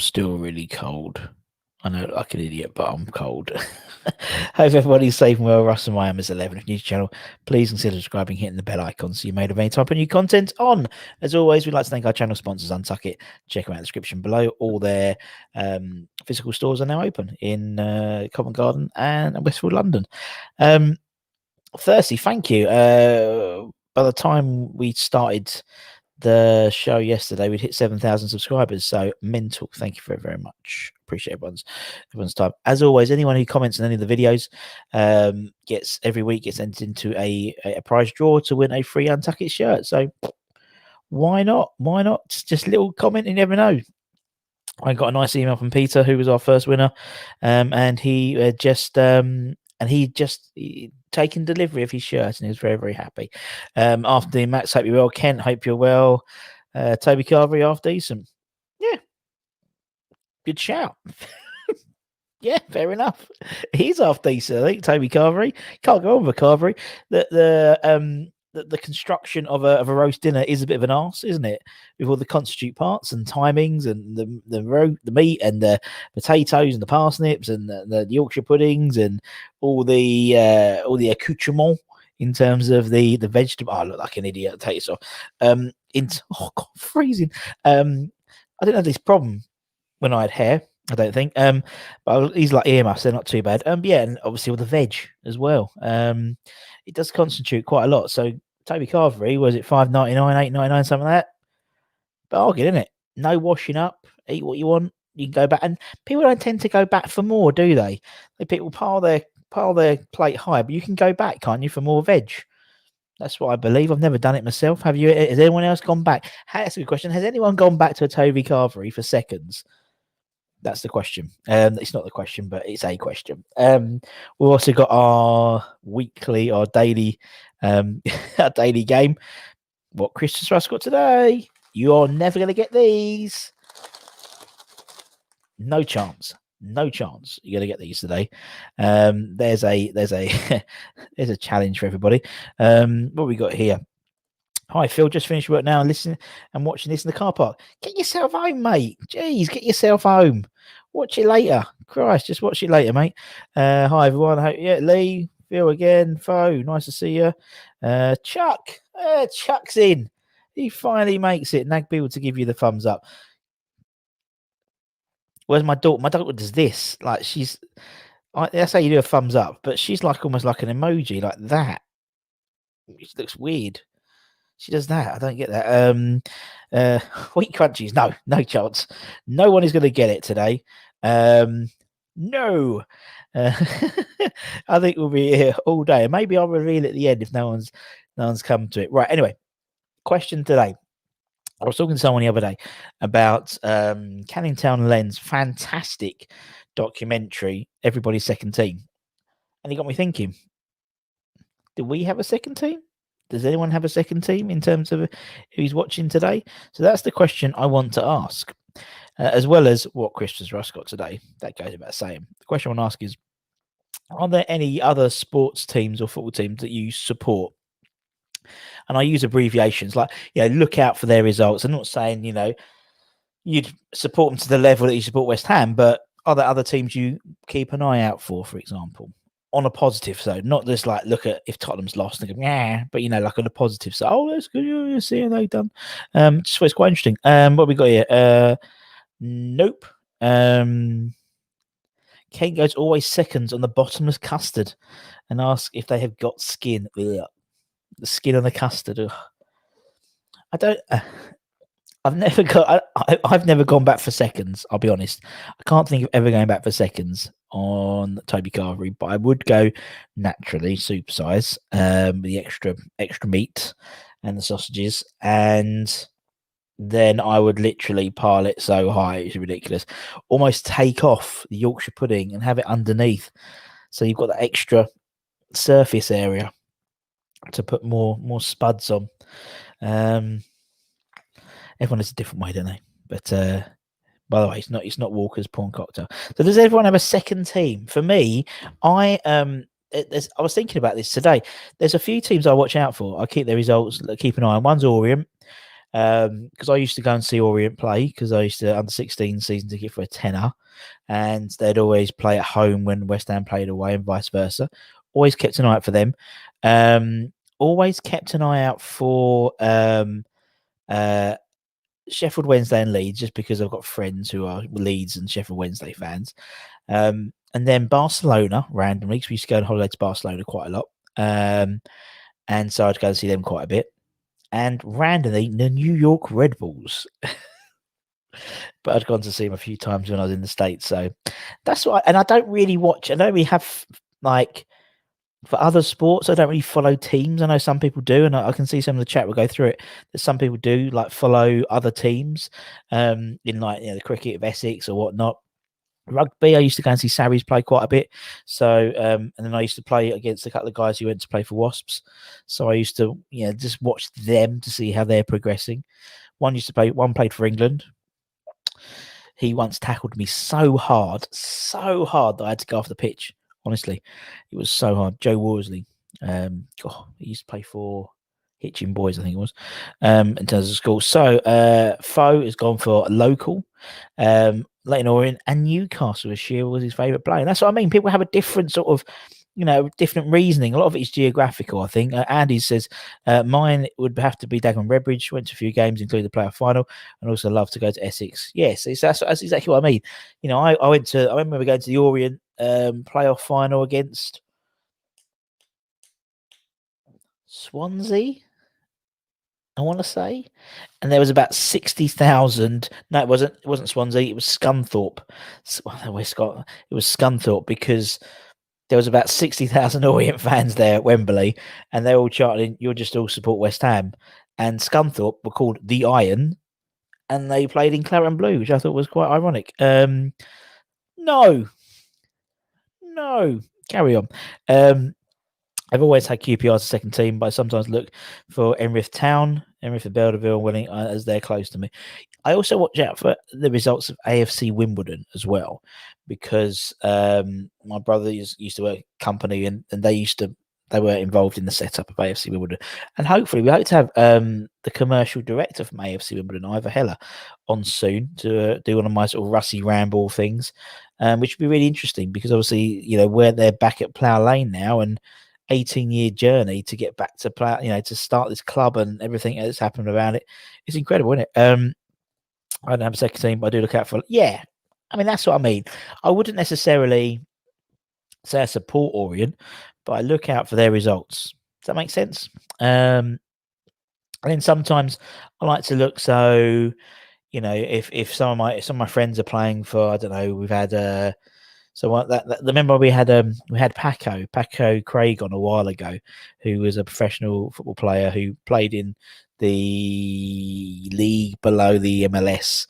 still really cold. I know, like an idiot, but I'm cold. Hope everybody's safe and well. Russ and I am as 11 news channel. Please consider subscribing, hitting the bell icon so you're made of any type of new content on. As always, we'd like to thank our channel sponsors, Untuck It. Check them out in the description below. All their physical stores are now open in Covent Garden and Westfield, London. Firstly, thank you. By the time we started the show yesterday, we'd hit 7,000 subscribers, so mental. Thank you very, very much. Appreciate everyone's time. As always, anyone who comments on any of the videos gets entered into a prize draw to win a free Untuck It shirt. So why not? Why not? Just a little comment, you never know. I got a nice email from Peter, who was our first winner, and he taken delivery of his shirt, and he was very, very happy. After Max, hope you're well. Kent, hope you're well. Toby Carvery, half decent. Yeah, good shout. Yeah, fair enough. He's half decent, I think. Toby Carvery, can't go on with a Carvery. The construction of a roast dinner is a bit of an arse, isn't it? With all the constituent parts and timings and the meat and the potatoes and the parsnips and the Yorkshire puddings and all the accoutrement in terms of the vegetable. Oh, I look like an idiot. I'll take this off. Oh God, freezing. I didn't have this problem when I had hair, I don't think. But he's like earmuffs, they're not too bad. Yeah, and obviously with the veg as well. It does constitute quite a lot. So Toby Carvery, was it $5.99, $8.99, something like that? Bargain, isn't it? No washing up. Eat what you want. You can go back, and people don't tend to go back for more, do they? People pile their plate high, but you can go back, can't you, for more veg? That's what I believe. I've never done it myself. Have you? Has anyone else gone back? That's a good question. Has anyone gone back to a Toby Carvery for seconds? That's the question. It's not the question, but it's a question. We've also got our daily our daily game. What Christmas Russ got today? You're never going to get these. No chance. No chance you're going to get these today. There's a there's a challenge for everybody. What we got here? Hi, Phil. Just finished work now and listening and watching this in the car park. Get yourself home, mate. Jeez, get yourself home. Watch it later. Christ, just watch it later, mate. Hi, everyone. Lee, Phil again. Fo, nice to see you. Chuck. Chuck's in. He finally makes it. Nagbill to give you the thumbs up. Where's my daughter? My daughter does this. Like that's how you do a thumbs up, but she's like almost like an emoji, like that. It looks weird. She does that. I don't get that. Wheat crunchies. No chance. No one is going to get it today. No. I think we'll be here all day. Maybe I'll reveal at the end if no one's come to it. Right. Anyway, question today. I was talking to someone the other day about Canning Town Lens, fantastic documentary, Everybody's Second Team. And he got me thinking, do we have a second team? Does anyone have a second team in terms of who's watching today? So that's the question I want to ask, as well as what Christmas Russ got today. That goes about saying. The question I want to ask is, are there any other sports teams or football teams that you support? And I use abbreviations like, look out for their results. I'm not saying, you'd support them to the level that you support West Ham, but are there other teams you keep an eye out for example? On a positive side, not just like look at if Tottenham's lost and go, yeah, but like on a positive side, oh, that's good, you see how they've done. Just it's quite interesting. What we got here? Nope. Kane goes always seconds on the bottomless custard and ask if they have got skin. Ugh. The skin on the custard. Ugh. I don't. I've never gone back for seconds. I'll be honest. I can't think of ever going back for seconds on Toby Carvery, but I would go naturally supersize the extra meat and the sausages, and then I would literally pile it so high it's ridiculous. Almost take off the Yorkshire pudding and have it underneath, so you've got that extra surface area to put more spuds on. Everyone has a different way, don't they? But by the way, it's not Walker's prawn cocktail. So does everyone have a second team? For me, I was thinking about this today. There's a few teams I watch out for. I keep their results, keep an eye on. One's Orient. because I used to go and see Orient play because I used to under 16 season ticket for a tenner, and they'd always play at home when West Ham played away and vice versa. Always kept an eye out for them. Always kept an eye out for uh, Sheffield Wednesday and Leeds, just because I've got friends who are Leeds and Sheffield Wednesday fans. And then Barcelona randomly, because we used to go on holiday to Barcelona quite a lot. And so I'd go and see them quite a bit. And randomly, the New York Red Bulls. But I'd gone to see them a few times when I was in the States. So that's why. And I don't really watch, I don't really have, like, for other sports, I don't really follow teams. I know some people do, and I can see some of the chat will go through it. That some people do, like, follow other teams, in, like, the cricket of Essex or whatnot. Rugby, I used to go and see Sarries play quite a bit. So, and then I used to play against a couple of guys who went to play for Wasps. So I used to, just watch them to see how they're progressing. One played for England. He once tackled me so hard that I had to go off the pitch. Honestly, it was so hard. Joe Worsley, he used to play for Hitchin Boys, I think it was, in terms of school. So, Foe has gone for a local, Leighton Orient, and Newcastle this year was his favourite player. And that's what I mean. People have a different sort of, different reasoning. A lot of it is geographical, I think. Andy says, mine would have to be Dagenham Redbridge. Went to a few games, including the playoff final, and also love to go to Essex. Yes, that's exactly what I mean. I remember going to the Orient playoff final against Swansea, I want to say, and there was about 60,000. No, it wasn't Swansea. It was Scunthorpe. It was Scunthorpe because there was about 60,000 Orient fans there at Wembley, and they're all chanting, "You'll just all support West Ham." And Scunthorpe were called the Iron, and they played in claret and blue, which I thought was quite ironic. No, carry on. I've always had QPR as a second team, but I sometimes look for Enrith Town, Enrith and Belderville, and Welling as they're close to me. I also watch out for the results of AFC Wimbledon as well, because my brother used to work company, and they were involved in the setup of AFC Wimbledon. And hopefully we hope to have the commercial director from AFC Wimbledon, Ivor Heller, on soon to do one of my sort of Russy Ramble things, which would be really interesting because obviously, where they're back at Plough Lane now, and 18-year journey to get back to play, to start this club and everything that's happened around it. It's incredible, isn't it? I don't have a second team, but I do look out for. Yeah, I mean that's what I mean. I wouldn't necessarily say I support Orient, but I look out for their results. Does that make sense? And then sometimes I like to look. So, if some of my friends are playing for, I don't know, we've had. So remember we had Paco Craig on a while ago, who was a professional football player who played in the league below the MLS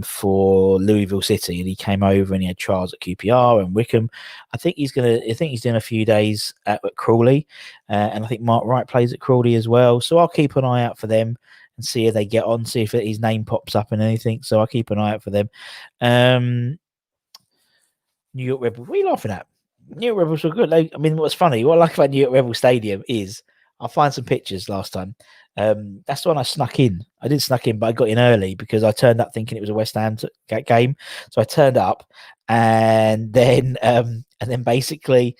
for Louisville City, and he came over and he had trials at QPR and Wickham. I think he's doing a few days at Crawley, and I think Mark Wright plays at Crawley as well. So I'll keep an eye out for them and see if they get on, see if his name pops up in anything. So I'll keep an eye out for them. New York Rebels. What are you laughing at? New York Rebels were good. What's funny, what I like about New York Rebel Stadium is I'll find some pictures last time. That's the one I snuck in. I didn't snuck in, but I got in early because I turned up thinking it was a West Ham game. So I turned up, and then basically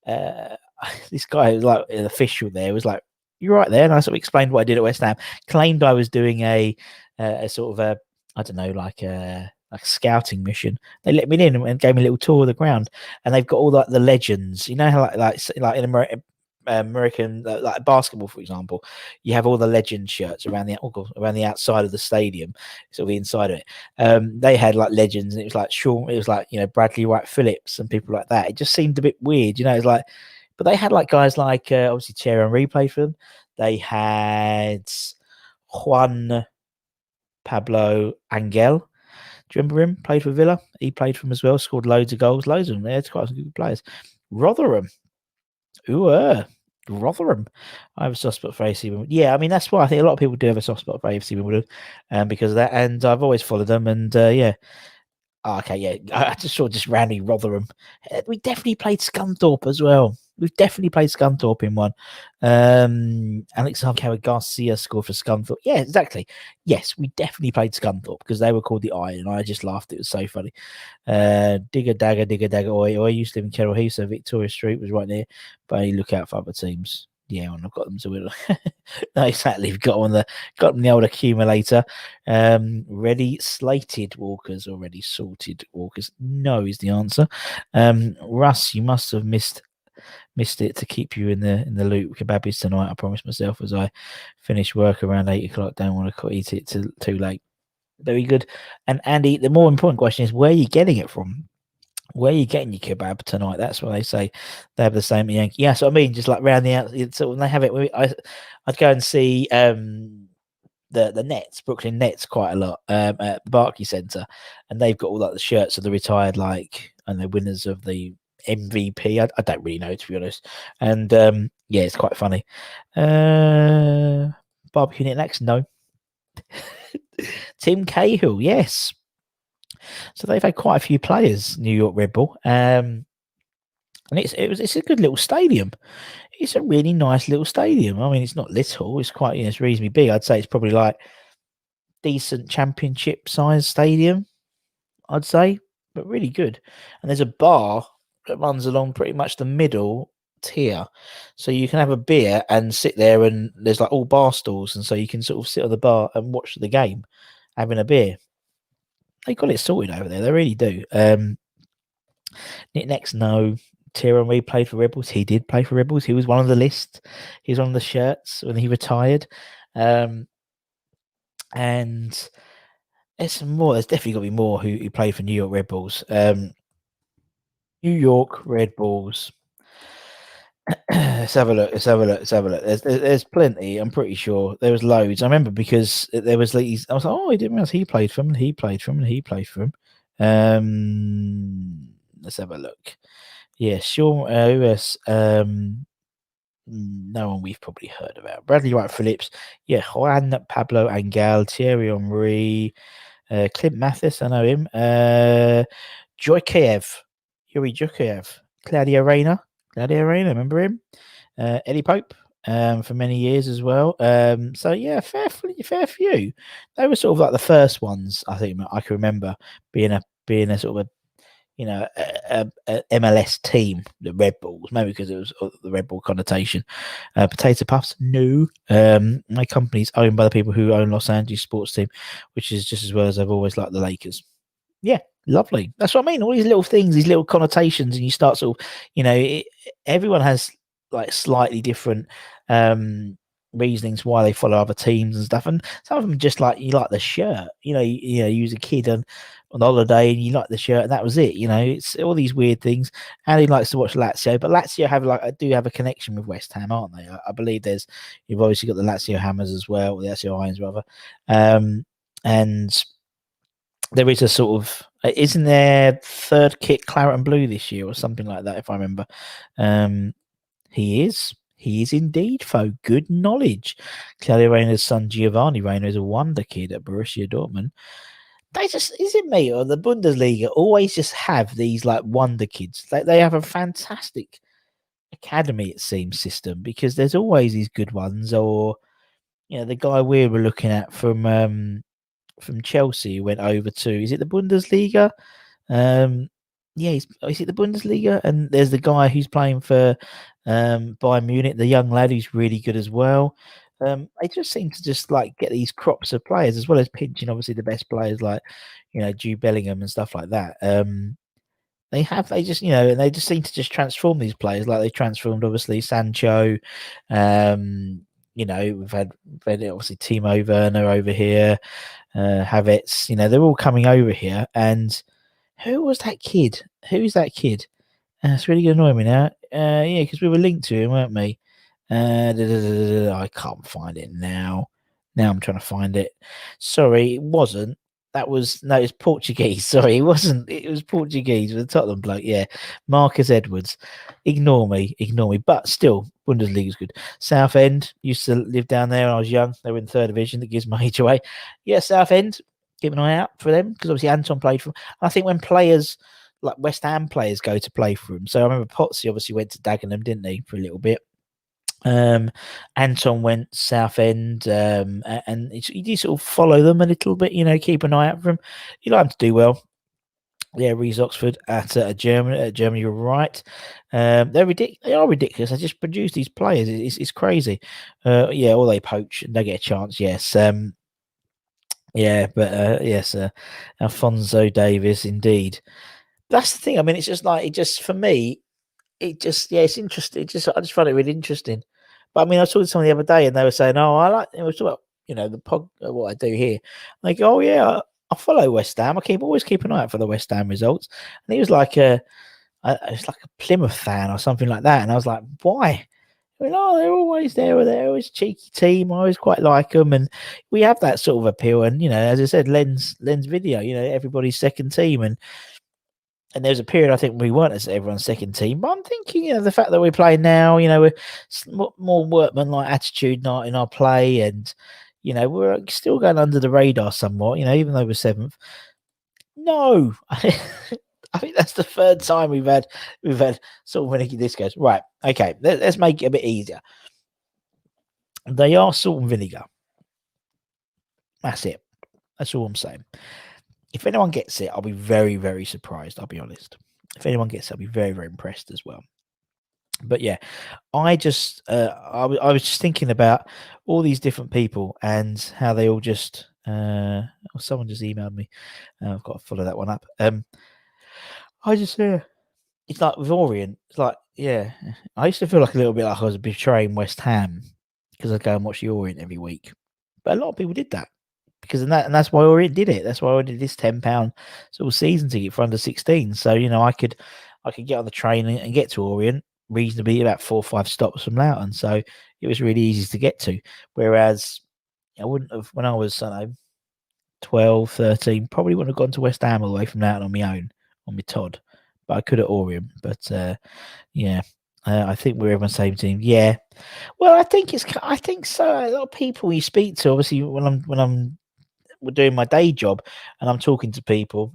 this guy, like an official there, was like, "You're right there," and I sort of explained what I did at West Ham. Claimed I was doing a sort of I don't know, like a scouting mission. They let me in and gave me a little tour of the ground, and they've got all the legends. You know how like in American like basketball, for example, you have all the legend shirts around the outside of the stadium, sort of the inside of it. They had like legends, and it was like Bradley Wright Phillips and people like that. It just seemed a bit weird, it's like, but they had like guys like obviously Thierry Henry played for them. They had Juan Pablo Angel. Do you remember him? Played for Villa. He played for them as well. Scored loads of goals. Loads of them. It's quite some good players. Rotherham. Rotherham. I have a soft spot for AFC Wimbledon. Yeah, I mean, that's why I think a lot of people do have a soft spot for AFC Wimbledon because of that. And I've always followed them. And yeah. Okay, yeah. I just saw randomly Rotherham. We definitely played Scunthorpe as well. We've definitely played Scunthorpe in one. Alex Garcia scored for Scunthorpe. Yeah, exactly. Yes, we definitely played Scunthorpe because they were called the Iron, and I just laughed. It was so funny. Digger dagger, oi, oi. I used to live in Carroll Heath, so Victoria Street was right there. But you look out for other teams. Yeah, and I've got them to win. No, exactly. We've got them the old accumulator. Ready slated walkers or ready sorted walkers? No is the answer. Russ, you must have missed it to keep you in the loop. Kebabs tonight. I promised myself as I finish work around 8 o'clock. Don't want to eat it too late. Very good. And Andy, the more important question is where are you getting it from? Where are you getting your kebab tonight? That's what they say. They have the same Yankee. Yeah, so I mean, just like round the outside. So when they have it, I'd go and see the Nets, Brooklyn Nets, quite a lot at Barclays Centre, and they've got all like the shirts of the retired, like, and the winners of the MVP. I don't really know, to be honest. And yeah, it's quite funny. Barbecue next? No. Tim Cahill, yes. So they've had quite a few players, New York Red Bull, and it's a good little stadium. It's a really nice little stadium. I mean, it's not little; it's quite, it's reasonably big. I'd say it's probably like decent championship size stadium, I'd say, but really good. And there's a bar that runs along pretty much the middle tier, so you can have a beer and sit there, and there's like all bar stools, and so you can sort of sit on the bar and watch the game, having a beer. They got it sorted over there. They really do. Nick Next, no. Thierry played for Rebels. He did play for Rebels. He was one of the list. He was on the shirts when he retired. And there's some more. There's definitely got to be more who played for New York Red Bulls. New York Red Bulls. Let's have a look. There's plenty. I'm pretty sure there was loads. I remember because there was these. I was like, oh, I didn't realize he played for him, and he played for him, and he played for him. Let's have a look. Yeah, Sean US. No one we've probably heard about. Bradley Wright Phillips. Yeah, Juan Pablo Angel, Thierry Henry, Clint Mathis. I know him. Joykev, Yuri Joykev, Claudio Reyna. Remember him? Eddie Pope. For many years as well. So yeah, fair few. They were sort of like the first ones I think I can remember being a sort of a MLS team, the Red Bulls, maybe because it was the Red Bull connotation. Potato Puffs, no. My company's owned by the people who own Los Angeles sports team, which is just as well as I've always liked the Lakers. Yeah, lovely. That's what I mean. All these little things, these little connotations, and you start sort of, everyone has like slightly different reasonings why they follow other teams and stuff. And some of them just like you like the shirt. You use a kid on holiday and you like the shirt, and that was it. It's all these weird things. Andy likes to watch Lazio, but Lazio have a connection with West Ham, aren't they? I believe you've obviously got the Lazio Hammers as well, the Lazio Irons rather, and there is a sort of, isn't there third kit claret and blue this year or something like that, if I remember. He is indeed, Fo. Good knowledge. Claudio Reyna's son Giovanni Reyna is a wonder kid at Borussia Dortmund. They just, is it me or the Bundesliga always just have these like wonder kids? They have a fantastic academy, it seems, system, because there's always these good ones. Or the guy we were looking at from Chelsea went over to, is it the Bundesliga? Yeah, is it the Bundesliga? And there's the guy who's playing for Bayern Munich, the young lad who's really good as well. They just seem to just like get these crops of players, as well as pinching obviously the best players like Jude Bellingham and stuff like that. They just seem to just transform these players, like they transformed obviously Sancho. We've had obviously Timo Werner over here, Havertz. They're all coming over here. And who was that kid? Who's that kid? It's really going to annoy me now. Yeah, because we were linked to him, weren't we? I can't find it now. Now I'm trying to find it. Sorry, it wasn't. It's Portuguese. Sorry, it wasn't. It was Portuguese with the Tottenham bloke. Yeah, Marcus Edwards. Ignore me. But still, Bundesliga's good. Southend used to live down there when I was young. They were in third division. That gives my age away. Yeah, Southend. Keep an eye out for them because obviously Anton played for them. I think when players like West Ham players go to play for him. So I remember Potsy obviously went to Dagenham, didn't he, for a little bit. Anton went Southend, and you do sort of follow them a little bit, keep an eye out for him. You like him to do well. Yeah, Reese Oxford at Germany. Germany, you're right. They're ridiculous. They are ridiculous. They just produce these players. It's crazy. Yeah, or they poach and they get a chance. Yes. Yeah, but yes, Alfonso Davis, indeed. That's the thing. I mean, it's just like for me. It's interesting. I just find it really interesting. But I mean, I was talking to someone the other day, and they were saying, "Oh, I like." It was about the pod, what I do here. I'm like, oh yeah, I follow West Ham. Always keep an eye out for the West Ham results. And he was like it's like a Plymouth fan or something like that. And I was like, why? Oh, they're always there. They're always a cheeky team. I always quite like them, and we have that sort of appeal. And as I said, Len's video. Everybody's second team, and there was a period I think we weren't as everyone's second team. But I'm thinking, the fact that we're playing now, we're more workman-like attitude in our play, and we're still going under the radar somewhat. Even though we're seventh. No, I think that's the third time we've had sort of when this goes right. Okay, let's make it a bit easier. They are salt and vinegar. That's it. That's all I'm saying. If anyone gets it, I'll be very, very surprised. I'll be honest. If anyone gets it, I'll be very, very impressed as well. But yeah, I just I was just thinking about all these different people and how they all just someone just emailed me. I've got to follow that one up. I just it's like with Orient. It's like I used to feel like a little bit like I was betraying West Ham because I go and watch the Orient every week. But a lot of people did that. Because that's why Orient did it. That's why I did this £10 sort of season ticket for under 16. So I could get on the train and get to Orient reasonably about 4 or 5 stops from Loughton. So it was really easy to get to. Whereas I wouldn't have when I was 12, 13, probably wouldn't have gone to West Ham all the way from Loughton on my own, on my Todd. But I could at Orient. But I think we're everyone's same team. Yeah. Well, I think so. A lot of people you speak to, obviously, when I'm doing my day job and I'm talking to people,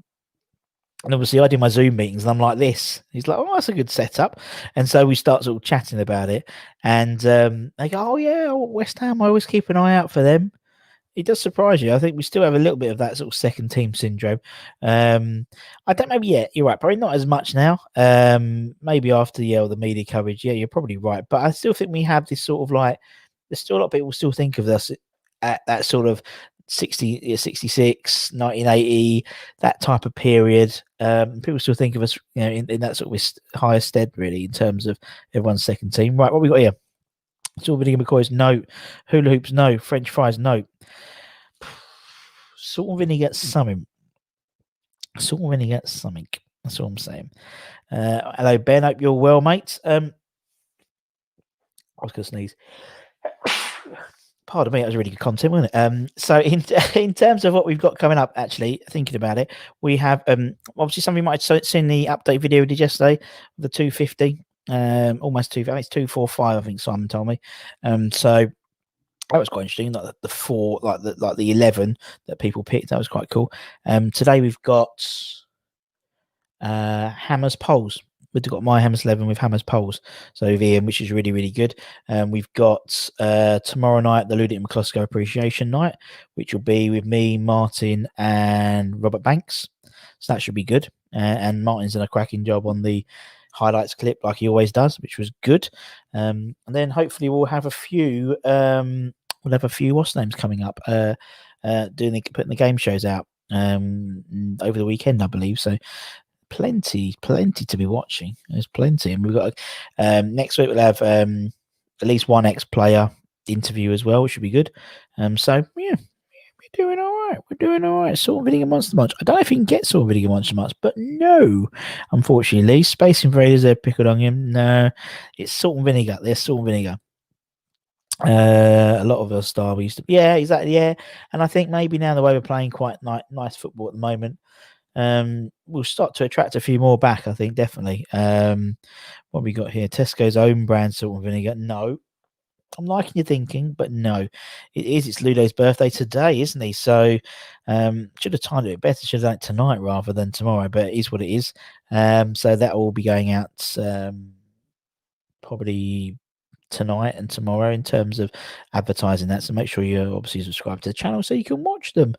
and obviously I do my Zoom meetings and I'm like this. He's like, oh, that's a good setup. And so we start sort of chatting about it, and they go, oh yeah, West Ham, I always keep an eye out for them. It does surprise you. I think we still have a little bit of that sort of second team syndrome. I don't maybe you're right, probably not as much now. Maybe after the media coverage, you're probably right. But I still think we have this sort of like there's still a lot of people still think of us at that sort of 66, 1980, that type of period. People still think of us, in that sort of higher stead, really, in terms of everyone's second team. Right, what we got here? Silver Vinegar McCoys, no. Hula hoops, no. French fries, no. Salt and vinegar, something. Salt and vinegar, something. That's all I'm saying. Hello, Ben. Hope you're well, mate. I was going to sneeze. Pardon me, that was really good content, wasn't it? So in terms of what we've got coming up, actually, thinking about it, we have obviously somebody might have seen the update video we did yesterday, the 250, almost 250, it's 245, I think Simon told me. So that was quite interesting. Like the 4, like the 11 that people picked, that was quite cool. Today we've got Hammers Poles. We've got my Hammers 11 with Hammers Poles, so Ian, which is really, really good. We've got tomorrow night the Ludwig McCluskey Appreciation Night, which will be with me, Martin, and Robert Banks. So that should be good. And Martin's done a cracking job on the highlights clip, like he always does, which was good. And then hopefully we'll have a few. What's names coming up? Putting the game shows out over the weekend, I believe. So plenty to be watching. There's plenty, and we've got next week we'll have at least one ex-player interview as well, which should be good. So yeah, we're doing all right. Salt and Vinegar Monster Munch. I don't know if you can get Salt and Vinegar Monster Munch, but no, unfortunately, Space Invaders, they're pickled onion. No, it's Salt and Vinegar. There's Salt and Vinegar. A lot of us star we used to, exactly, and I think maybe now the way we're playing quite nice football at the moment, we'll start to attract a few more back. I think definitely. What we got here? Tesco's own brand salt and vinegar. No, I'm liking your thinking, but no, it is. It's Ludo's birthday today, isn't he? So, should have timed it better. Should have done it tonight rather than tomorrow. But it is what it is. So that will be going out probably tonight and tomorrow in terms of advertising that. So make sure you obviously subscribe to the channel so you can watch them.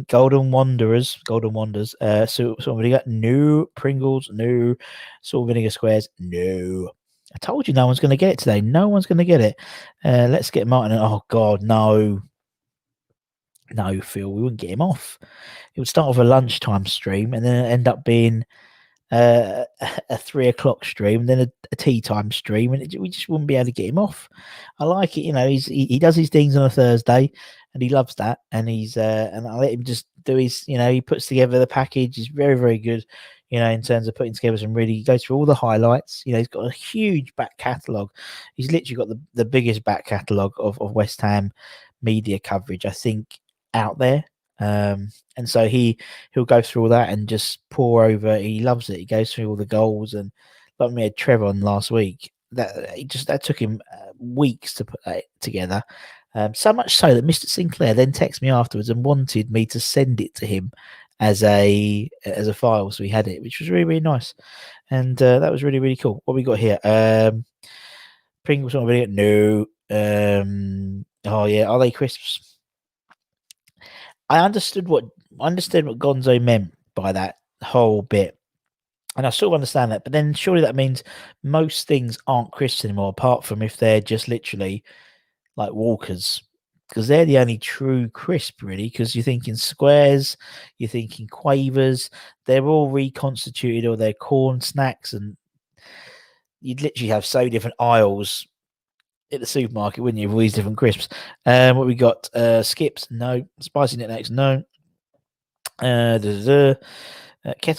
Golden Wanderers, salt vinegar, no. Pringles, no. Salt vinegar squares, no. I told you no one's going to get it today. No one's going to get it. Let's get Martin. Oh God, no. No, Phil, we wouldn't get him off. It would start with a lunchtime stream and then end up being a 3 o'clock stream, and then a tea time stream, and we just wouldn't be able to get him off. I like it, he does his things on a Thursday, and he loves that, and and I let him just do his, he puts together the package. He's very, very good, in terms of putting together he goes through all the highlights. He's got a huge back catalogue. He's literally got the biggest back catalogue of West Ham media coverage, I think, out there. And so he'll go through all that and just pour over. He loves it. He goes through all the goals, and like we had Trevor on last week. That took him weeks to put that together. So much so that Mr. Sinclair then texted me afterwards and wanted me to send it to him as a file, so we had it, which was really, really nice, and that was really, really cool. What we got here? Pringles on video? No. Oh yeah, are they crisps? I understood what Gonzo meant by that whole bit, and I sort of understand that. But then surely that means most things aren't crisps anymore, apart from if they're just literally like Walkers, because they're the only true crisp, really. Because you're thinking squares, you're thinking quavers, they're all reconstituted, or they're corn snacks, and you'd literally have so different aisles at the supermarket, wouldn't you, with all these different crisps? What we got? Skips, no. Spicy knickknacks, no. Kettle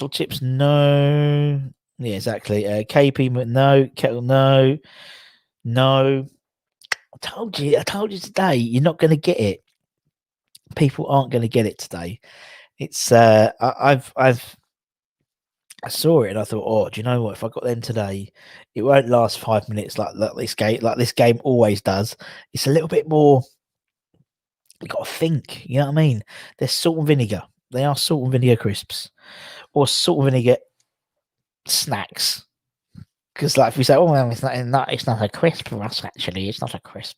chips, no. Yeah, exactly. KP, no. Kettle, no. No. I told you today, you're not going to get it. People aren't going to get it today. It's I saw it and I thought, oh, do you know what? If I got them today, it won't last 5 minutes like this game always does. It's a little bit more. You got to think. You know what I mean? They're salt and vinegar. They are salt and vinegar crisps, or salt and vinegar snacks. Because like if we say, oh, well, it's not a crisp for us. Actually, it's not a crisp.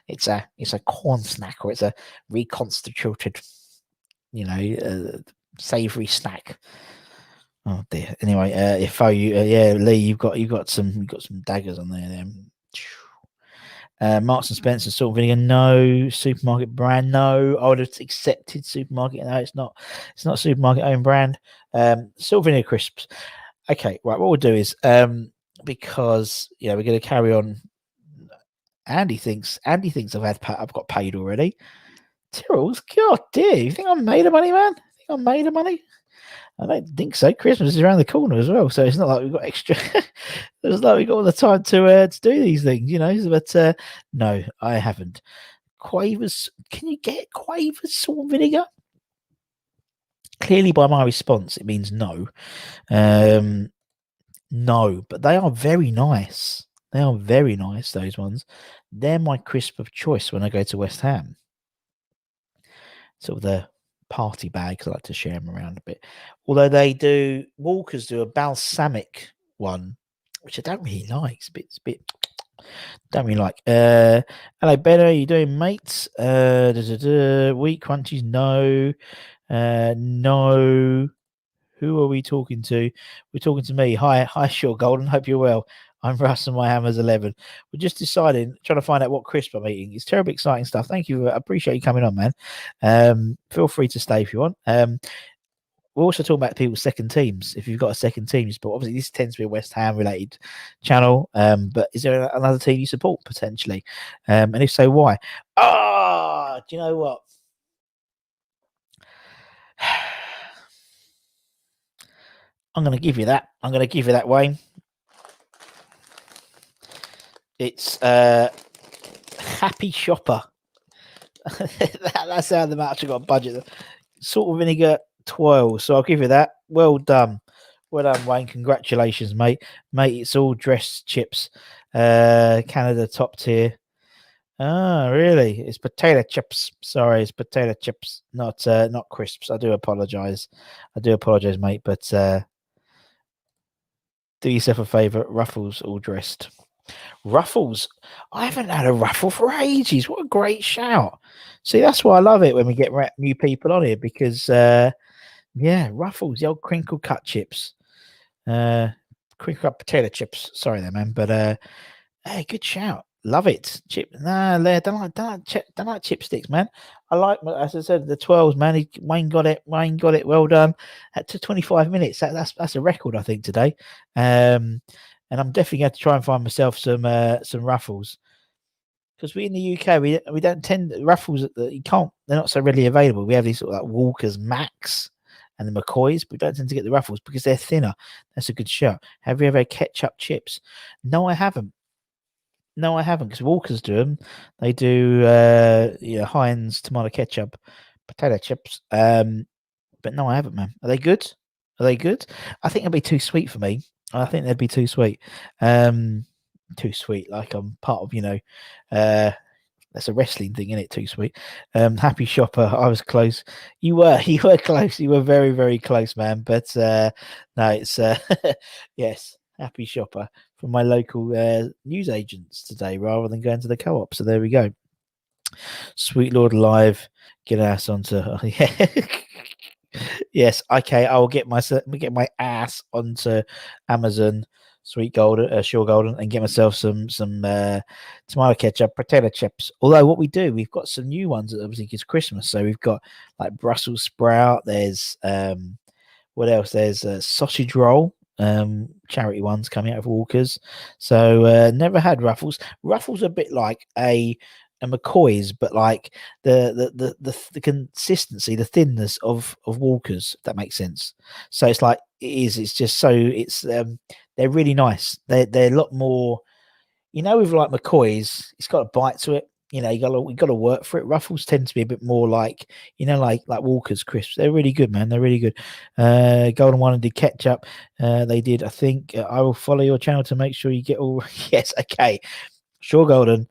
It's a corn snack, or it's a reconstituted, savoury snack. Oh dear. Anyway, if Lee, you've got some daggers on there. Then. Marks and Spencer, salt and vinegar, no. Supermarket brand, no. I would have accepted supermarket. No, it's not supermarket own brand. Salt and vinegar crisps. Okay, right. What we'll do is because we're going to carry on. Andy thinks I've got paid already. Tyrrell's, God dear, you think I'm made of money, man? I don't think so. Christmas is around the corner as well, so it's not like we've got extra. It's like we've got all the time to do these things, But no, I haven't. Quavers, can you get Quavers salt and vinegar? Clearly, by my response, it means no. No, but they are very nice. They are very nice. Those ones, they're my crisp of choice when I go to West Ham. Sort of the party bags. I like to share them around a bit. Although Walkers do a balsamic one, which I don't really like. It's a bit don't really like. Hello, Ben. How are you doing, mates? Wheat crunchies, no. No. Who are we talking to? We're talking to me. Hi, Sure Golden. Hope you're well. I'm Russ and my hammer's 11. We're just deciding, trying to find out what crisp I'm eating. It's terribly exciting stuff. Thank you. I appreciate you coming on, man. Feel free to stay if you want. We're also talking about people's second teams. If you've got a second team you support, obviously this tends to be a West Ham related channel. But is there another team you support potentially? And if so, why? Do you know what? I'm going to give you that, Wayne. It's Happy Shopper. That's how the match got a budget. Salt and vinegar twirl. So I'll give you that. Well done, Wayne. Congratulations, mate. It's all dressed chips. Canada top tier. Ah, really? It's potato chips. Sorry, it's potato chips, not crisps. I do apologize. I do apologize, mate. But do yourself a favour. Ruffles all dressed. Ruffles. I haven't had a ruffle for ages. What a great shout! See, that's why I love it when we get new people on here because yeah, Ruffles, the old crinkle cut chips, uh, crinkle cut potato chips. Sorry there, man, but hey, good shout. Love it. Chip. Nah, don't like chipsticks, man. I like, as I said, the 12s, man. Wayne got it. Wayne got it. Well done. That took 25 minutes. That's a record, I think, today. And I'm definitely going to try and find myself some ruffles because we in the UK we don't tend ruffles that you can't. They're not so readily available. We have these sort of like Walker's Max and the McCoys, but we don't tend to get the ruffles because they're thinner. That's a good shout. Have you ever had ketchup chips? No, I haven't. No, I haven't because Walkers do them. They do, Heinz tomato ketchup, potato chips. But no, I haven't, man. Are they good? Are they good? I think it'd be too sweet for me. I think they'd be too sweet. Too sweet. Like I'm part of, uh, that's a wrestling thing, isn't it? Too sweet. Happy shopper. I was close. You were. You were close. You were very, very close, man. But no, it's yes. Happy shopper from my local news agents today, rather than going to the co-op. So there we go. Sweet Lord Alive, get ass onto. Yeah. Yes. Okay. I will get my ass onto Amazon. Sweet Golden, Sure Golden, and get myself some tomato ketchup, potato chips. Although what we do, we've got some new ones that obviously it's Christmas, so we've got like Brussels sprout. There's what else? There's a sausage roll, charity ones coming out of Walkers. So never had Ruffles. Ruffles are a bit like a McCoy's, but like the consistency, the thinness of Walkers, if that makes sense. So it's like it is. It's just so it's they're really nice. They're a lot more. With like McCoy's, it's got a bite to it. You got to work for it. Ruffles tend to be a bit more like like Walker's crisps. They're really good, man. They're really good. Golden One did ketchup. They did. I think I will follow your channel to make sure you get all. Yes, okay. Sure, Golden.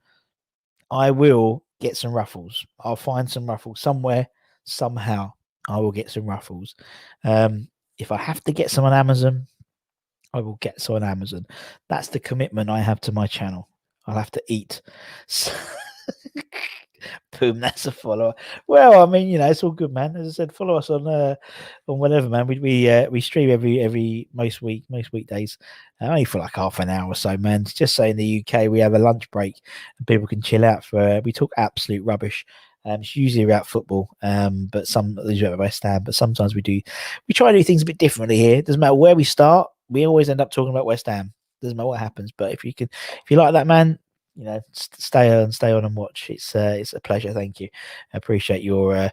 I will get some ruffles. I'll find some ruffles somewhere, somehow. I will get some ruffles. If I have to get some on Amazon, I will get some on Amazon. That's the commitment I have to my channel. I'll have to eat. So boom, that's a follower. Well, I mean, it's all good, man. As I said, follow us on whatever, man. We stream every most weekdays, only for like half an hour or so, man. Just say in the UK we have a lunch break and people can chill out for. We talk absolute rubbish. It's usually about football, but usually about West Ham. But sometimes we try to do things a bit differently here. It doesn't matter where we start, we always end up talking about West Ham. Doesn't matter what happens. But if you like that, man, stay on and watch. It's a pleasure. Thank you. I appreciate your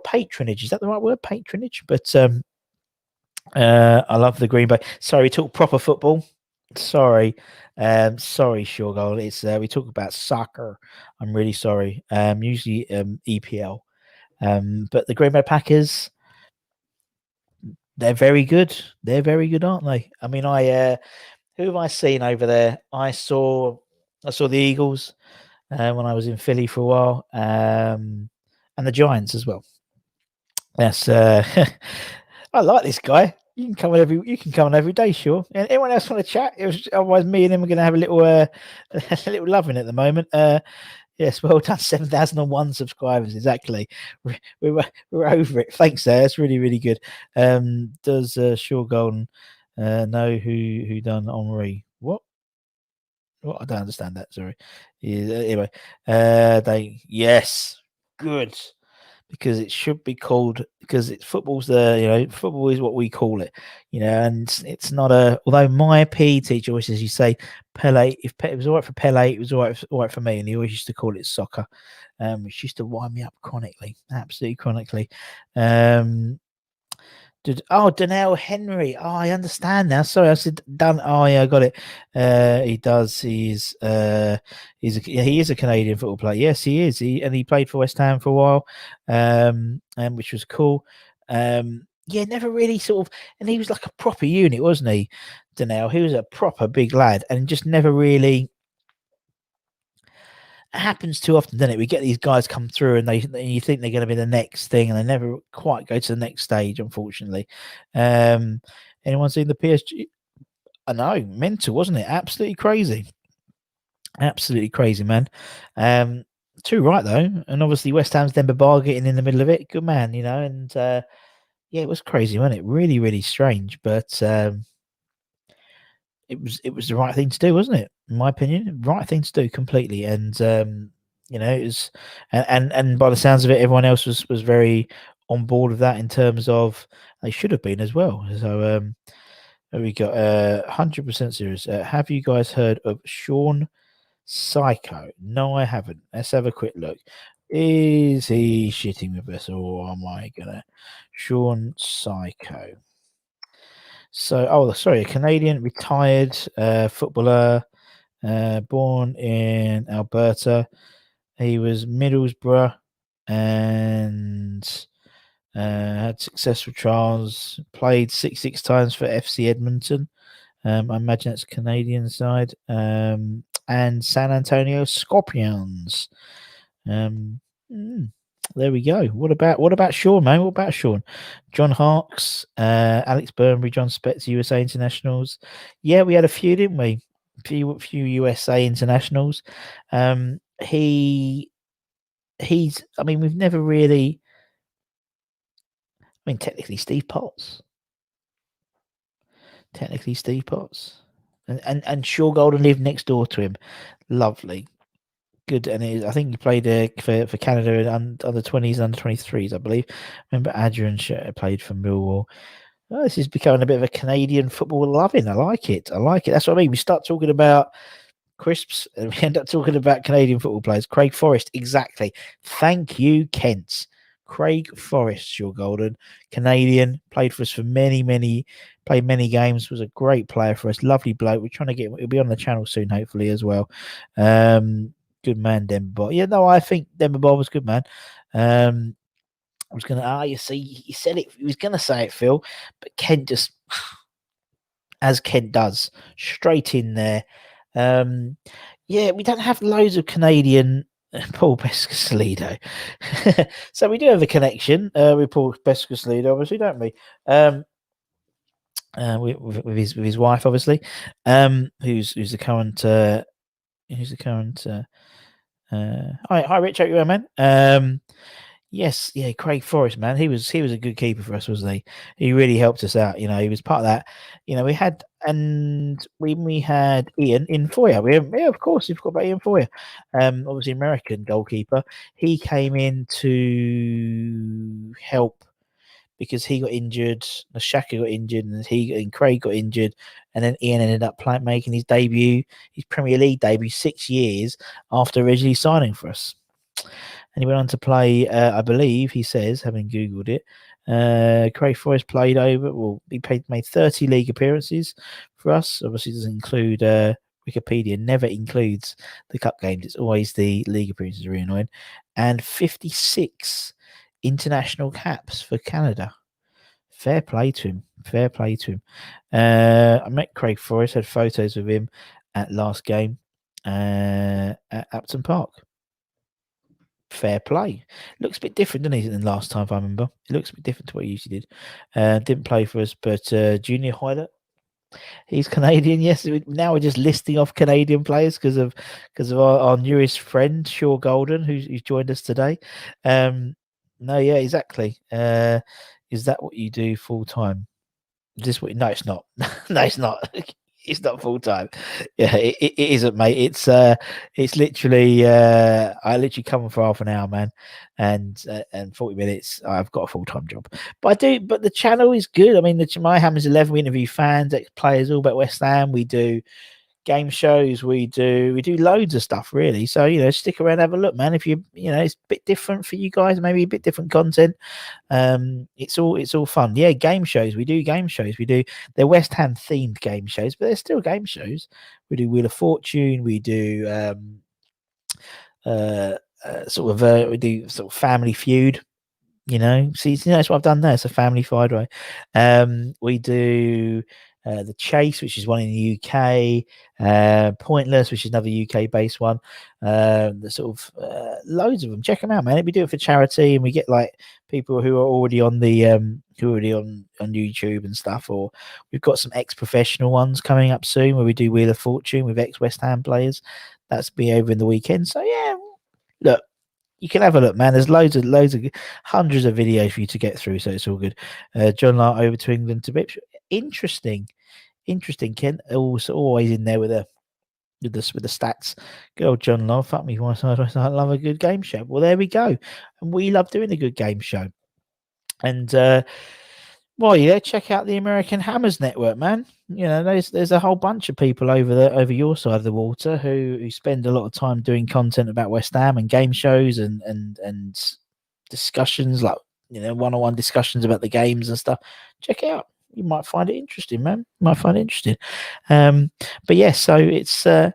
patronage. Is that the right word? Patronage. But I love the Green Bay. Sorry, we talk proper football. Sorry. Sorry, Sure Goal. It's we talk about soccer. I'm really sorry. Usually EPL. But the Green Bay Packers, they're very good. They're very good, aren't they? I mean, who have I seen over there? I saw the Eagles when I was in Philly for a while, and the Giants as well. Yes, I like this guy. You can come on every day, sure. And anyone else want to chat? Otherwise, me and him are going to have a little a little loving at the moment. Yes, well done. 7,001 subscribers, exactly. We're over it. Thanks, there. That's really, really good. Does Shaw Golden know who done Henri? What? I don't understand that. Sorry. Yeah, anyway, yes, good, because it should be called, because football's football is what we call it, and it's not although my PE teacher always says, you say Pele, if it was all right for Pele, it was all right for me, and he always used to call it soccer, which used to wind me up chronically, absolutely chronically. Donnell Henry. Oh, I understand now. Sorry, I said done. Oh, yeah, I got it. He does. He is a Canadian football player. Yes, he is. He played for West Ham for a while, and which was cool. Yeah, never really sort of. And he was like a proper unit, wasn't he? Donnell. He was a proper big lad, and just never really. happens too often, doesn't it? We get these guys come through, and you think they're going to be the next thing, and they never quite go to the next stage, unfortunately. Anyone seen the PSG? I know, mental, wasn't it? Absolutely crazy. Absolutely crazy, man. Too right though, and obviously West Ham's Demba Ba getting in the middle of it. Good man, and yeah, it was crazy, wasn't it? Really, really strange, but it was the right thing to do, wasn't it? In my opinion, right thing to do completely. And it was, and by the sounds of it, everyone else was very on board with that in terms of they should have been as well. So we got 100% serious. Have you guys heard of Sean Psycho? No, I haven't. Let's have a quick look. Is he shitting with us, or am I gonna Sean Psycho? So, sorry, a Canadian retired footballer, born in Alberta. He was Middlesbrough and had successful trials. Played six times for FC Edmonton. I imagine that's Canadian side. And San Antonio Scorpions. There we go. What about Sean, man? What about Sean? John Harkes, Alex Burnbury, John Spetz, USA internationals. Yeah, we had a few, didn't we? Few USA internationals. He's. I mean, we've never really. I mean, technically, Steve Potts. And Shaw Golden lived next door to him. Lovely. Good. And I think he played for Canada under 20s, under 23s, I believe. Remember Adrian played for Millwall. Oh, this is becoming a bit of a Canadian football loving. I like it. That's what I mean. We start talking about crisps and we end up talking about Canadian football players. Craig Forrest, exactly. Thank you, Kent. Craig Forrest, your golden Canadian, played for us for played many games, was a great player for us, lovely bloke. We're trying to he'll be on the channel soon, hopefully, as well. Good man, Demba Ba. Yeah, no, I think Demba Ba was good, man. I was gonna you see, he said it, he was gonna say it, Phil, but Kent just as Kent does, straight in there. Yeah, we don't have loads of Canadian Paul Pescasolido. So we do have a connection with Paul Pescasolido, obviously, don't we? With his wife, obviously, who's the current hi Rich, how you doing, man? Yes, yeah, Craig Forrest, man, he was a good keeper for us, wasn't he? He really helped us out. He was part of that. We had we had Ian in Foyer. Yeah, of course, you've got about Ian Foyer, obviously American goalkeeper. He came in to help because he got injured. Shaka got injured, and Craig got injured, and then Ian ended up making his Premier League debut 6 years after originally signing for us. And he went on to play, I believe he says, having Googled it, Craig Forrest made 30 league appearances for us. Obviously, doesn't include Wikipedia, never includes the cup games. It's always the league appearances, really annoying. And 56 international caps for Canada. Fair play to him. I met Craig Forrest, had photos of him at last game at Upton Park. Fair play. Looks a bit different, doesn't he, than last time, if I remember. It looks a bit different to what he usually did. Didn't play for us, but Junior Hoylett, he's Canadian. Yes, now we're just listing off Canadian players because of our newest friend, Shaw Golden, who's joined us today. No, yeah, exactly. Is that what you do full time? Is this what? No, it's not. No, it's not. It's not full time. Yeah, it isn't, mate. It's literally. I literally come for half an hour, man, and 40 minutes. I've got a full time job, but I do. But the channel is good. I mean, My Ham is 11. We interview fans, ex players, all about West Ham. We do game shows. We do loads of stuff, really. So stick around, have a look, man. If it's a bit different for you guys, maybe a bit different content. It's all fun. Yeah, game shows. We do game shows. They're West Ham themed game shows, but they're still game shows. We do Wheel of Fortune. We do we do sort of Family Feud. See, that's what I've done there. It's a family fight, right? We do The Chase, which is one in the UK, Pointless, which is another UK-based one. The sort of loads of them. Check them out, man. We do it for charity, and we get like people who are already on the who are already on YouTube and stuff. Or we've got some ex-professional ones coming up soon where we do Wheel of Fortune with ex-West Ham players. That's be over in the weekend. So yeah, look. You can have a look, man. There's loads of hundreds of videos for you to get through, so it's all good. John Lark over to England to Bips. Interesting, Ken. Also always in there with the stats. Good old John Lark. Fuck me, I love a good game show. Well, there we go, and we love doing a good game show. And well, yeah, check out the American Hammers Network, man. You know, there's a whole bunch of people over your side of the water who spend a lot of time doing content about West Ham and game shows and discussions, like, you know, one-on-one discussions about the games and stuff. Check it out. You might find it interesting, man. You might find it interesting. But yeah, so it's been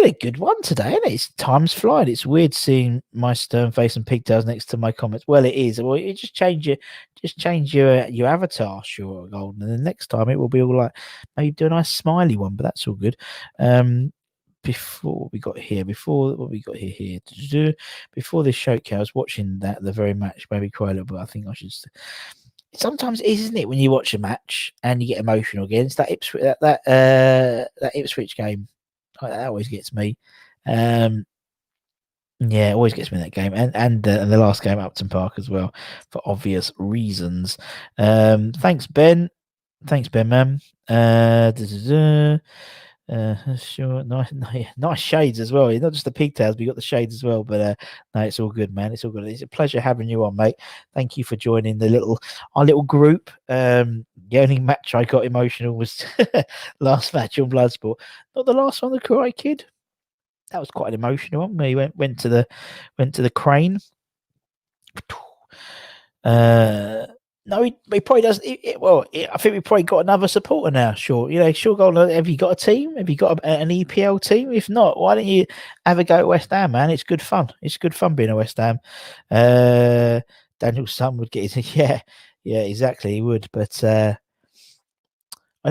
a good one today, isn't it? It's time's flying. It's weird seeing my stern face and pigtails next to my comments. Well, it is. Well, you just change your avatar, sure, Golden, and then next time it will be all like, maybe do a nice smiley one, but that's all good. Before what we got here, before this show, I was watching the very match, maybe quite a little bit. I think I should. Sometimes it is, isn't it, when you watch a match and you get emotional again? It's that Ipswich game. That always gets me. Yeah, it always gets me in that game, and the last game at Upton Park as well, for obvious reasons. Thanks, Ben. Thanks, Ben, man. Sure, nice shades as well. Not just the pigtails, but you got the shades as well. But no, it's all good, man. It's all good. It's a pleasure having you on, mate. Thank you for joining our little group. The only match I got emotional was last match on Bloodsport, not the last one, the Karate Kid. That was quite an emotional one. He went to the crane. No, he probably does. I think we probably got another supporter now. Sure, sure. Golden, have you got a team? Have you got an EPL team? If not, why don't you have a go at West Ham, man? It's good fun. It's good fun being a West Ham. Daniel's son would get his. Yeah, exactly. He would. But have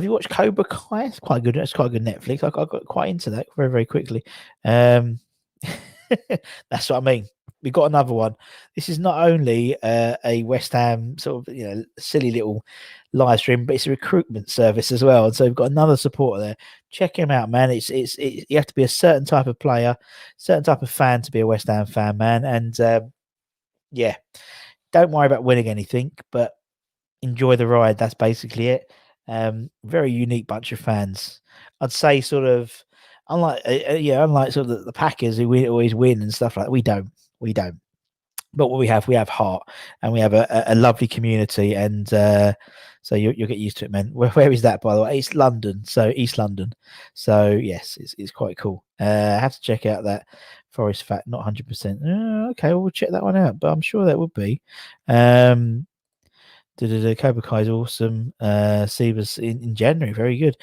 you watched Cobra Kai? It's quite good. It's quite good Netflix. I got quite into that very, very quickly. That's what I mean. We got another one. This is not only a West Ham sort of silly little live stream, but it's a recruitment service as well. And so we've got another supporter there. Check him out, man. It's you have to be a certain type of player, certain type of fan to be a West Ham fan, man. And yeah, don't worry about winning anything, but enjoy the ride. That's basically it. Very unique bunch of fans. I'd say sort of unlike sort of the Packers who always win and stuff like that. We don't. But what we have heart, and we have a lovely community, and so you'll get used to it, man. Where is that, by the way? It's London, so East London. So yes, it's quite cool. I have to check out that Forest Fact, not 100%. Okay, well, we'll check that one out, but I'm sure that would be. Cobra Kai is awesome. Sebas in January, very good.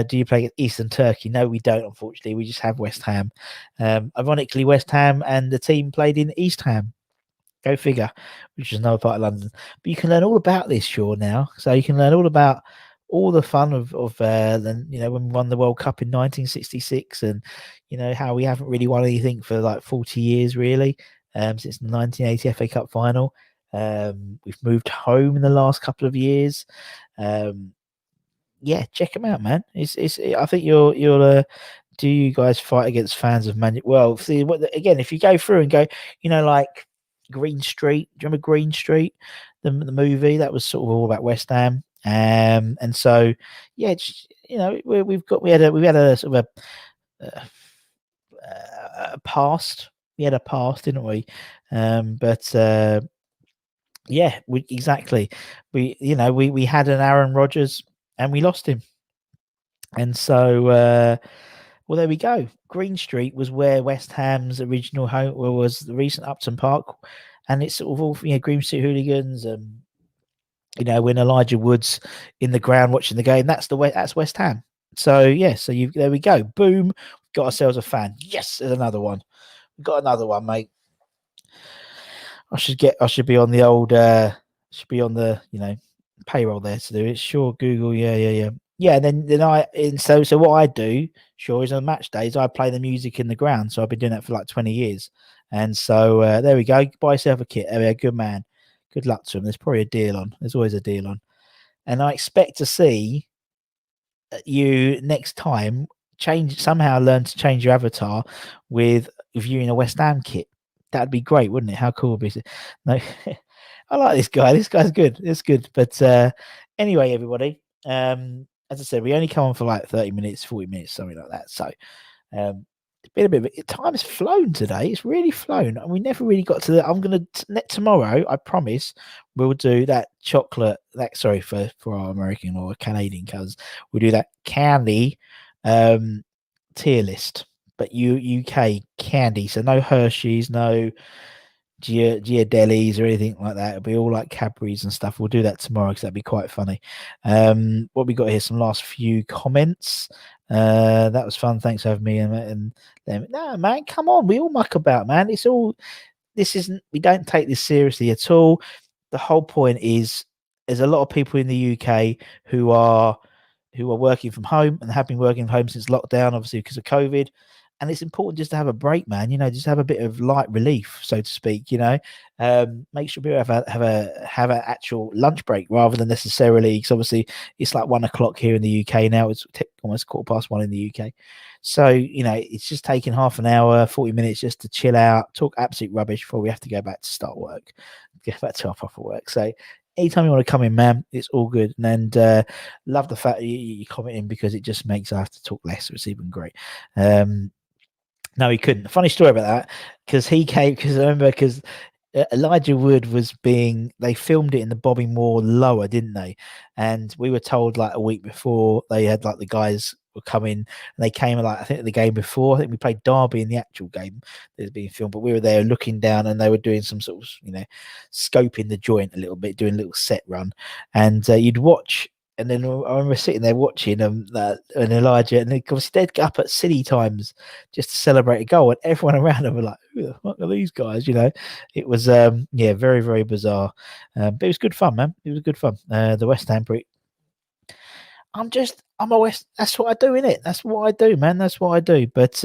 Do you play Eastern Turkey? No, we don't, unfortunately. We just have West Ham. Ironically, West Ham and the team played in East Ham. Go figure, which is another part of London. But you can learn all about this, sure, now. So you can learn all about all the fun of when we won the World Cup in 1966, and how we haven't really won anything for like 40 years, really, since the 1980 FA Cup final. We've moved home in the last couple of years. Yeah, check them out, man. I think you'll do you guys fight against fans of Man? Well, see, again, if you go through and go, like Green Street. Do you remember Green Street, the movie? That was sort of all about West Ham. And so yeah, we had a sort of a past. We had a past, didn't we? Yeah, exactly. We had an Aaron Rodgers and we lost him. And so, well, there we go. Green Street was where West Ham's original home was, the recent Upton Park. And it's sort of all, Green Street hooligans, when Elijah Wood's in the ground watching the game, that's West Ham. So, yeah, there we go. Boom. Got ourselves a fan. Yes, there's another one. We've got another one, mate. I should be on the old, payroll there to do it. Sure, Google. Yeah. Yeah, so what I do, sure, is on match days I play the music in the ground. So I've been doing that for like 20 years, and so there we go. Buy yourself a kit. There we go. Good man. Good luck to him. There's probably a deal on. There's always a deal on, and I expect to see you next time learn to change your avatar with viewing a West Ham kit. That'd be great, wouldn't it? How cool would it be? No, I like this guy. This guy's good. It's good. But anyway, everybody, as I said, we only come on for like 30 minutes, 40 minutes, something like that. So it's been a bit of time has flown today. It's really flown. And we never really got to the. I'm gonna tomorrow. I promise we'll do that chocolate. That sorry for our American or Canadian cousins. We'll do that candy tier list, but UK candy. So no Hershey's, no Ghirardellis or anything like that. It'll be all like Cadbury's and stuff. We'll do that tomorrow because that'd be quite funny. What we got here, some last few comments. That was fun. Thanks for having me and them. No, man, come on. We all muck about, man. We don't take this seriously at all. The whole point is there's a lot of people in the UK who are working from home and have been working from home since lockdown, obviously because of COVID. And it's important just to have a break, man. Just have a bit of light relief, so to speak. Make sure people have an actual lunch break rather than necessarily because obviously it's like 1 o'clock here in the UK now. It's almost 1:15 in the UK. So it's just taking half an hour, 40 minutes just to chill out, talk absolute rubbish before we have to go back to start work, get back to our proper work. So anytime you want to come in, man, it's all good. And love the fact that you comment in because it just makes us have to talk less. So it's even great. No, he couldn't. Funny story about that because he came because I remember because Elijah Wood they filmed it in the Bobby Moore lower, didn't they? And we were told like a week before they had like the guys were coming and they came like I think the game before. I think we played Derby in the actual game that was being filmed, but we were there looking down and they were doing some sort of scoping the joint a little bit, doing a little set run, and you'd watch. And then I remember sitting there watching and Elijah, and of course they'd get up at silly times just to celebrate a goal, and everyone around them were like, "Who the fuck are these guys?" It was very very bizarre, but it was good fun, man. It was good fun. The West Ham break. I'm a West. That's what I do, innit? That's what I do, man. That's what I do. But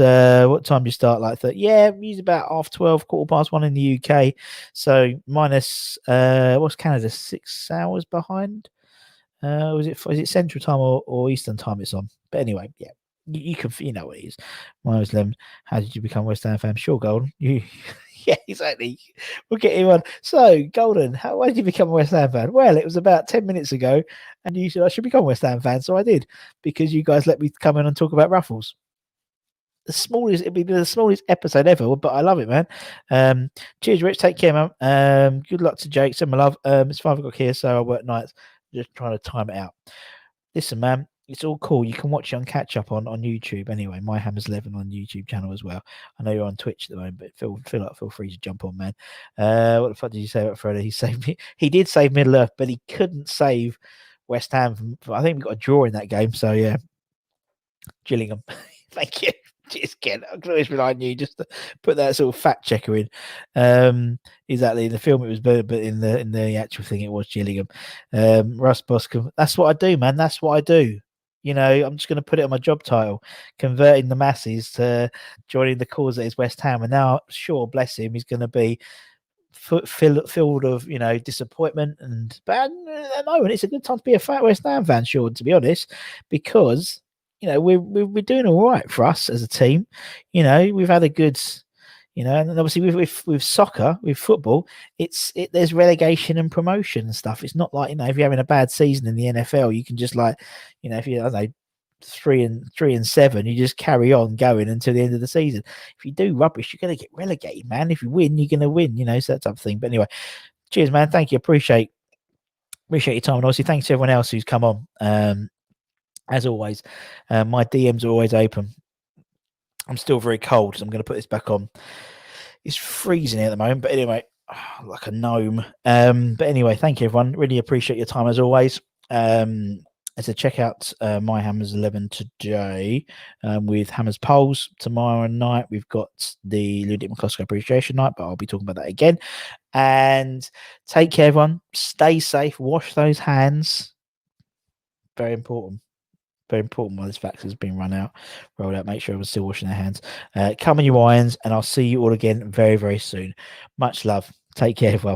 what time do you start? Like that? Yeah, usually about 12:30, 1:15 in the UK. So minus what's Canada? 6 hours behind. Is it Central Time or Eastern Time it's on? But anyway, yeah, you can what it is. Minus 11. How did you become West Ham fan? Sure, Golden. Yeah, exactly. We'll get him on. So, Golden, why did you become a West Ham fan? Well, it was about 10 minutes ago, and you said I should become a West Ham fan, so I did because you guys let me come in and talk about Ruffles. It'd be the smallest episode ever, but I love it, man. Cheers, Rich. Take care, man. Good luck to Jake. Send my love. It's 5 o'clock here, so I work nights. Just trying to time it out. Listen, man, it's all cool. You can watch it on catch up on YouTube anyway. My Hammers 11 on YouTube channel as well. I know you're on Twitch at the moment, but feel free to jump on, man. What the fuck did you say about Frodo? He saved me. He did save Middle Earth, but he couldn't save West Ham. I think we got a draw in that game. So yeah, Gillingham. Thank you. Cheers, Ken. I can always rely on you just to put that sort of fact checker in. Exactly. In the film, it was better, but in the actual thing, it was Gillingham. Russ Boscombe. That's what I do, man. That's what I do. I'm just going to put it on my job title, converting the masses to joining the cause that is West Ham. And now, sure, bless him, he's going to be filled of disappointment but at the moment it's a good time to be a fat West Ham fan, Sean, to be honest, because we're doing all right for us as a team. We've had a good and obviously with soccer, with football, there's relegation and promotion and stuff. It's not like if you're having a bad season in the NFL, you can just if you I don't know 3-7, you just carry on going until the end of the season. If you do rubbish, you're going to get relegated, man. If you win, you're going to win, so that type of thing. But anyway, cheers, man. Thank you. Appreciate your time. And obviously, thanks to everyone else who's come on. As always, my DMs are always open. I'm still very cold, so I'm going to put this back on. It's freezing here at the moment, but anyway, like a gnome. But anyway, thank you, everyone. Really appreciate your time as always. So check out my Hammers 11 today with Hammers Polls. Tomorrow night we've got the Ludwig McCluskey Appreciation Night, but I'll be talking about that again. And take care, everyone. Stay safe. Wash those hands. Very important. very important while this vaccine has been rolled out. Make sure everyone's still washing their hands. Come on your irons, and I'll see you all again very, very soon. Much love. Take care, everyone.